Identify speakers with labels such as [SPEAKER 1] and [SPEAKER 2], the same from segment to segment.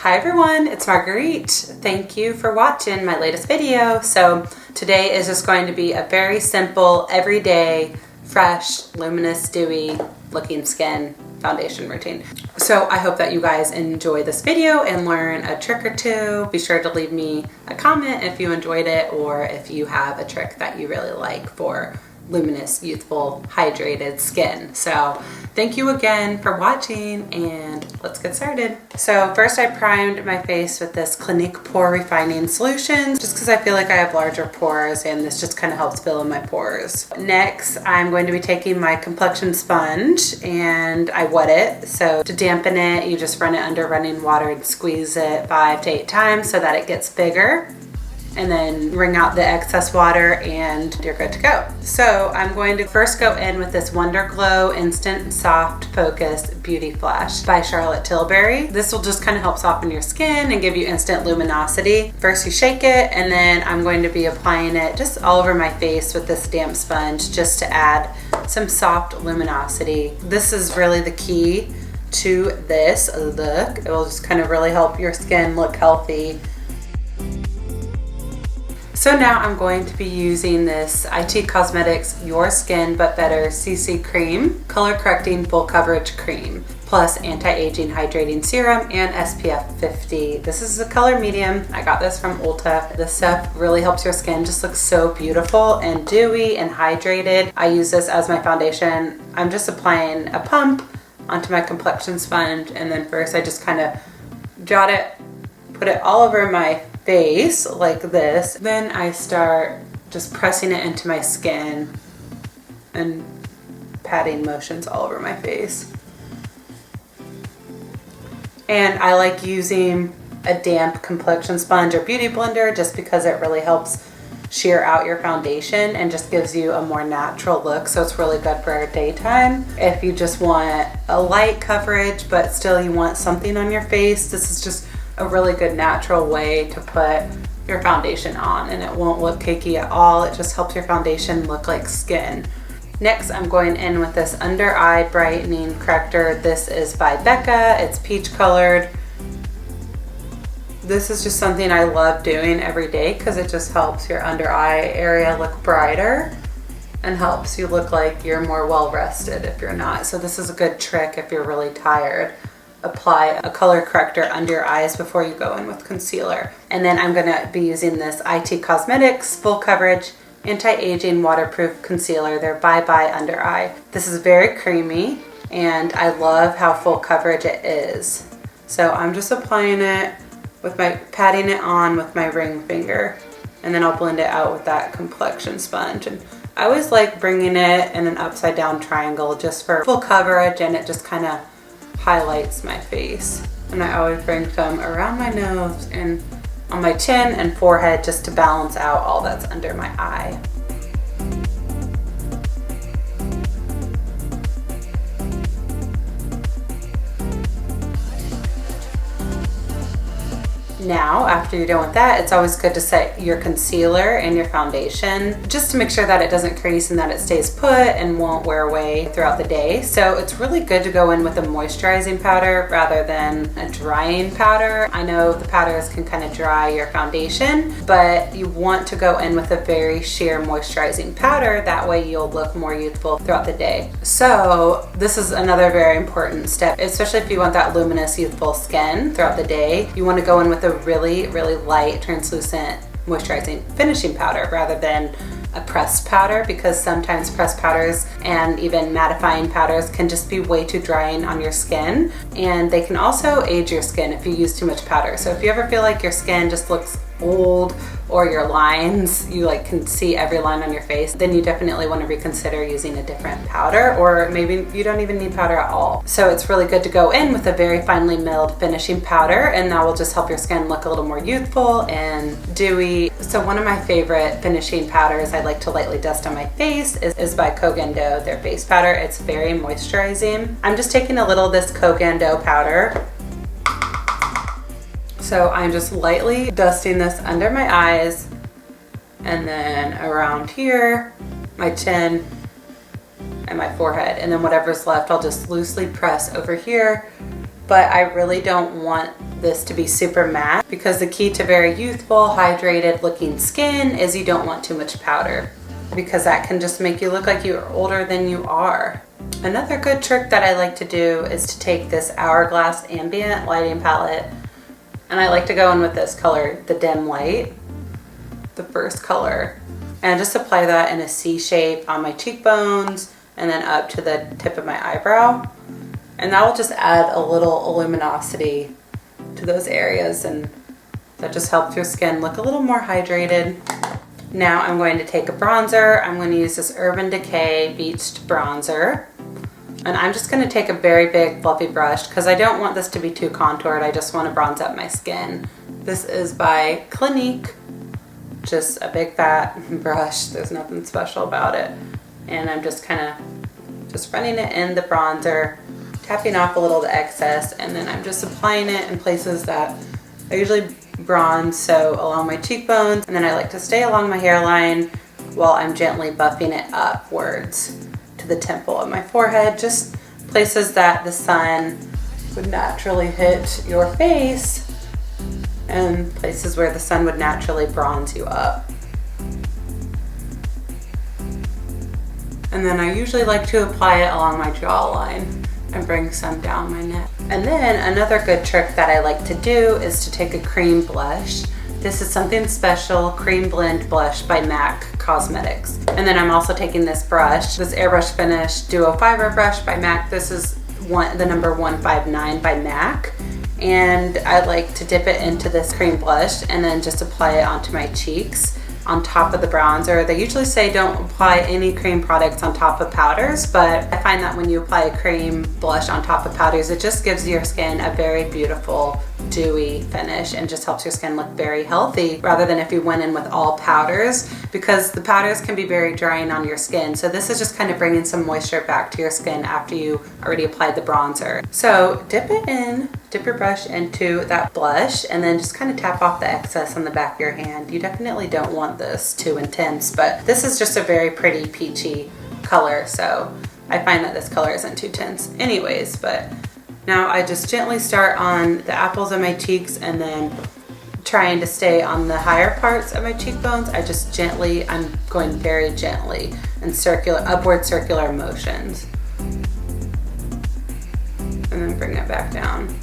[SPEAKER 1] Hi everyone, it's Marguerite. Thank you for watching my latest video. So today is just going to be a very simple, everyday, fresh, luminous, dewy looking skin foundation routine. So I hope that you guys enjoy this video and learn a trick or two. Be sure to leave me a comment if you enjoyed it or if you have a trick that you really like for luminous, youthful, hydrated skin. So thank you again for watching and let's get started. So first I primed my face with this Clinique Pore Refining Solution just because I feel like I have larger pores and this just kind of helps fill in my pores. Next, I'm going to be taking my complexion sponge and I wet it. So to dampen it, you just run it under running water and squeeze it 5 to 8 times so that it gets bigger. And then wring out the excess water and you're good to go. So I'm going to first go in with this Wonder Glow Instant Soft Focus Beauty Flash by Charlotte Tilbury. This will just kind of help soften your skin and give you instant luminosity. First you shake it and then I'm going to be applying it just all over my face with this damp sponge just to add some soft luminosity. This is really the key to this look. It will just kind of really help your skin look healthy. So now I'm going to be using this IT Cosmetics Your Skin But Better CC Cream, Color Correcting Full Coverage Cream, plus Anti-Aging Hydrating Serum and SPF 50. This is a color medium. I got this from Ulta. This stuff really helps your skin just look so beautiful and dewy and hydrated. I use this as my foundation. I'm just applying a pump onto my complexion sponge and then first I just kind of jot it, put it all over my face like this. Then I start just pressing it into my skin and patting motions all over my face. And I like using a damp complexion sponge or beauty blender just because it really helps sheer out your foundation and just gives you a more natural look. So it's really good for daytime. If you just want a light coverage but still you want something on your face, this is just a really good natural way to put your foundation on and it won't look cakey at all. It just helps your foundation look like skin. Next, I'm going in with this under eye brightening corrector. This is by Becca. It's peach colored. This is just something I love doing every day because it just helps your under eye area look brighter and helps you look like you're more well rested if you're not. So this is a good trick if you're really tired. Apply a color corrector under your eyes before you go in with concealer. And then I'm gonna be using this IT Cosmetics Full Coverage Anti-Aging Waterproof Concealer. They're Bye Bye Under Eye. This is very creamy and I love how full coverage it is. So I'm just applying it with patting it on with my ring finger and then I'll blend it out with that complexion sponge. And I always like bringing it in an upside down triangle just for full coverage and it just kind of highlights my face. And I always bring some around my nose and on my chin and forehead just to balance out all that's under my eye. Now, after you're done with that, it's always good to set your concealer and your foundation just to make sure that it doesn't crease and that it stays put and won't wear away throughout the day. So it's really good to go in with a moisturizing powder rather than a drying powder. I know the powders can kind of dry your foundation, but you want to go in with a very sheer moisturizing powder. That way you'll look more youthful throughout the day. So this is another very important step, especially if you want that luminous, youthful skin throughout the day. You want to go in with a really light translucent moisturizing finishing powder rather than a pressed powder because sometimes pressed powders and even mattifying powders can just be way too drying on your skin and they can also age your skin if you use too much powder. So if you ever feel like your skin just looks old or your lines, you can see every line on your face, then you definitely want to reconsider using a different powder or maybe you don't even need powder at all. So it's really good to go in with a very finely milled finishing powder and that will just help your skin look a little more youthful and dewy. So one of my favorite finishing powders I like to lightly dust on my face is by Kogan Do, their face powder. It's very moisturizing. I'm just taking a little of this Kogan Do powder. So I'm just lightly dusting this under my eyes and then around here, my chin, and my forehead. And then whatever's left, I'll just loosely press over here. But I really don't want this to be super matte, because the key to very youthful, hydrated looking skin is you don't want too much powder, because that can just make you look like you're older than you are. Another good trick that I like to do is to take this Hourglass Ambient Lighting Palette, and I like to go in with this color, the Dim Light, the first color, and just apply that in a C shape on my cheekbones and then up to the tip of my eyebrow. And that will just add a little luminosity to those areas, and that just helps your skin look a little more hydrated. Now I'm going to take a bronzer. I'm going to use this Urban Decay Beached Bronzer. And I'm just going to take a very big fluffy brush because I don't want this to be too contoured. I just want to bronze up my skin. This is by Clinique. Just a big fat brush. There's nothing special about it. And I'm just kind of just running it in the bronzer, tapping off a little of the excess, and then I'm just applying it in places that I usually bronze, so along my cheekbones, and then I like to stay along my hairline while I'm gently buffing it upwards to the temple of my forehead, just places that the sun would naturally hit your face and places where the sun would naturally bronze you up. And then I usually like to apply it along my jawline and bring some down my neck. And then another good trick that I like to do is to take a cream blush. This is something special, Cream Blend Blush by MAC Cosmetics. And then I'm also taking this brush, this Airbrush Finish Duo Fiber Brush by MAC. This is the number 159 by MAC. And I like to dip it into this cream blush and then just apply it onto my cheeks on top of the bronzer. They usually say don't apply any cream products on top of powders, but I find that when you apply a cream blush on top of powders, it just gives your skin a very beautiful dewy finish and just helps your skin look very healthy, rather than if you went in with all powders, because the powders can be very drying on your skin. So this is just kind of bringing some moisture back to your skin after you already applied the bronzer. So dip your brush into that blush and then just kind of tap off the excess on the back of your hand. You definitely don't want this too intense, but this is just a very pretty peachy color, so I find that this color isn't too tense anyways. But now I just gently start on the apples of my cheeks and then trying to stay on the higher parts of my cheekbones. I'm going very gently in upward circular motions. And then bring it back down.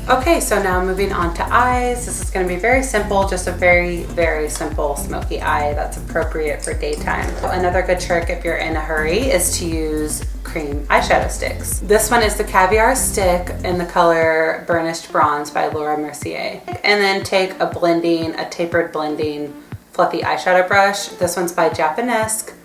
[SPEAKER 1] Okay, so now moving on to eyes. This is going to be very simple, just a very, very simple smoky eye that's appropriate for daytime. Another good trick if you're in a hurry is to use cream eyeshadow sticks. This one is the Caviar Stick in the color Burnished Bronze by Laura Mercier. And then take a tapered blending fluffy eyeshadow brush. This one's by Japanesque.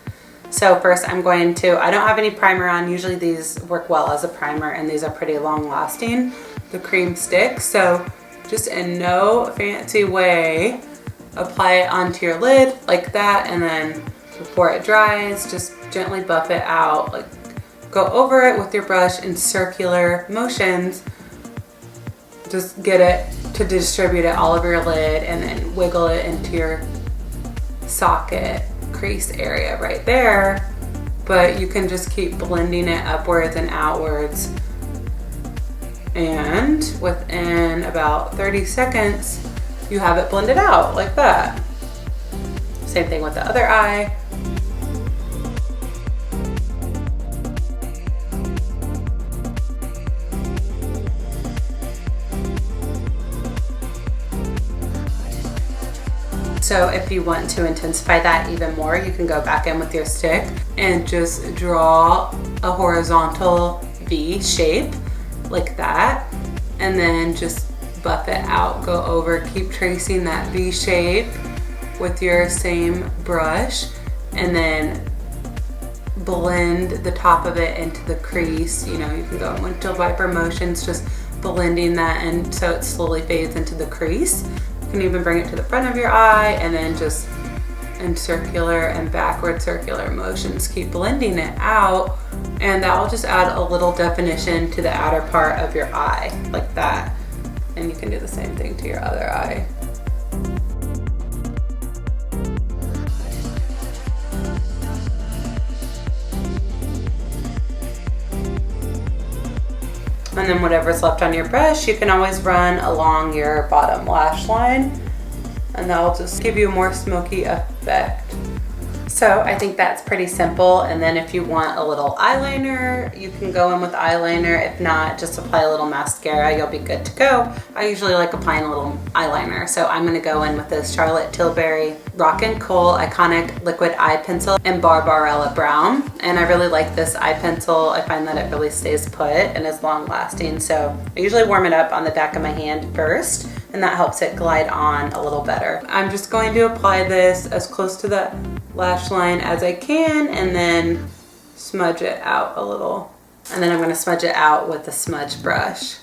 [SPEAKER 1] So first I don't have any primer on. Usually these work well as a primer and these are pretty long lasting, the cream stick. So just in no fancy way, apply it onto your lid like that, and then before it dries, just gently buff it out. Like, go over it with your brush in circular motions. Just get it to distribute it all over your lid and then wiggle it into your socket crease area right there. But you can just keep blending it upwards and outwards. And within about 30 seconds, you have it blended out like that. Same thing with the other eye. So if you want to intensify that even more, you can go back in with your stick and just draw a horizontal V shape like that, and then just buff it out, go over, keep tracing that V shape with your same brush, and then blend the top of it into the crease. You know, you can go into viper motions, just blending that in so it slowly fades into the crease. You can even bring it to the front of your eye and then just in circular and backward circular motions keep blending it out, and that will just add a little definition to the outer part of your eye like that. And you can do the same thing to your other eye. And then whatever's left on your brush, you can always run along your bottom lash line, and that'll just give you a more smoky effect. So I think that's pretty simple. And then if you want a little eyeliner, you can go in with eyeliner. If not, just apply a little mascara, you'll be good to go. I usually like applying a little eyeliner. So I'm gonna go in with this Charlotte Tilbury Rock and Kohl Iconic Liquid Eye Pencil in Barbarella Brown. And I really like this eye pencil. I find that it really stays put and is long lasting. So I usually warm it up on the back of my hand first, and that helps it glide on a little better. I'm just going to apply this as close to the lash line as I can, and then smudge it out a little. And then I'm going to smudge it out with the smudge brush.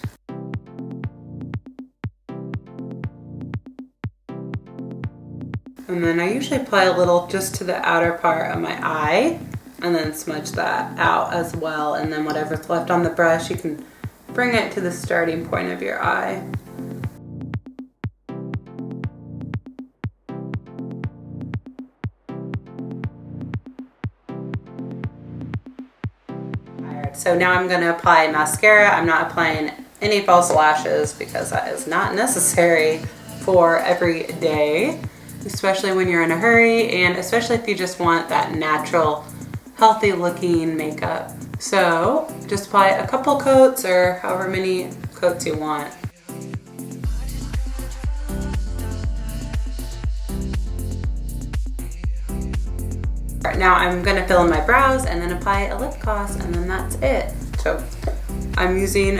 [SPEAKER 1] And then I usually apply a little just to the outer part of my eye, and then smudge that out as well. And then whatever's left on the brush, you can bring it to the starting point of your eye. So now I'm going to apply mascara. I'm not applying any false lashes because that is not necessary for every day, especially when you're in a hurry, and especially if you just want that natural, healthy looking makeup. So just apply a couple coats or however many coats you want. Now I'm going to fill in my brows and then apply a lip gloss, and then that's it. So I'm using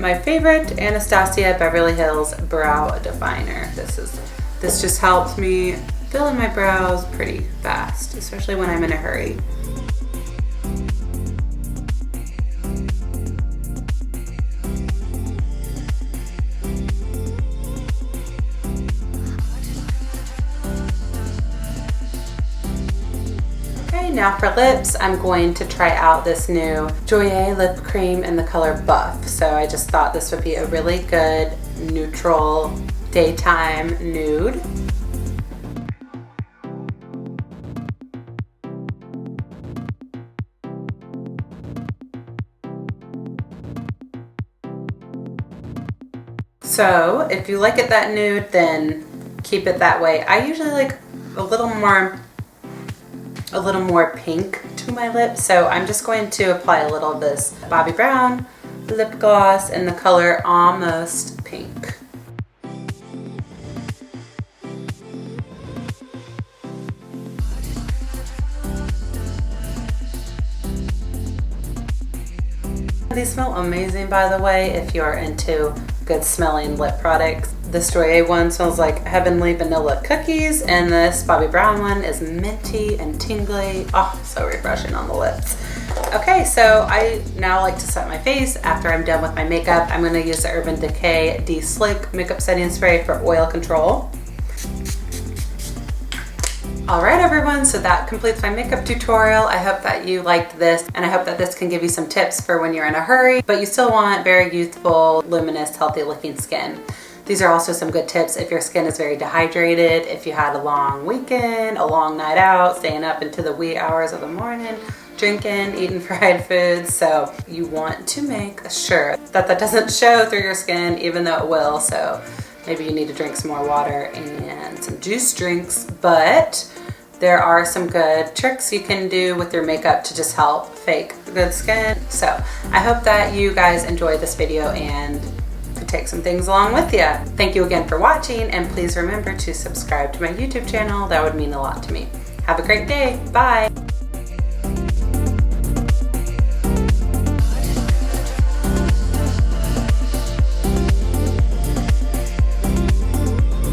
[SPEAKER 1] my favorite Anastasia Beverly Hills Brow Definer. This just helps me fill in my brows pretty fast, especially when I'm in a hurry. Now for lips, I'm going to try out this new Joyer lip cream in the color Buff. So I just thought this would be a really good neutral daytime nude. So if you like it that nude, then keep it that way. I usually like a little more pink to my lips, so I'm just going to apply a little of this Bobbi Brown lip gloss in the color Almost Pink. These smell amazing, by the way, if you're into good smelling lip products. This Joyer one smells like heavenly vanilla cookies, and this Bobbi Brown one is minty and tingly. Oh, so refreshing on the lips. Okay, so I now like to set my face after I'm done with my makeup. I'm going to use the Urban Decay De-Slick Makeup Setting Spray for oil control. Alright everyone, so that completes my makeup tutorial. I hope that you liked this, and I hope that this can give you some tips for when you're in a hurry, but you still want very youthful, luminous, healthy looking skin. These are also some good tips if your skin is very dehydrated, if you had a long weekend, a long night out, staying up into the wee hours of the morning, drinking, eating fried foods. So you want to make sure that that doesn't show through your skin, even though it will. So maybe you need to drink some more water and some juice drinks, but there are some good tricks you can do with your makeup to just help fake good skin. So I hope that you guys enjoyed this video and could take some things along with you. Thank you again for watching, and please remember to subscribe to my YouTube channel. That would mean a lot to me. Have a great day. Bye.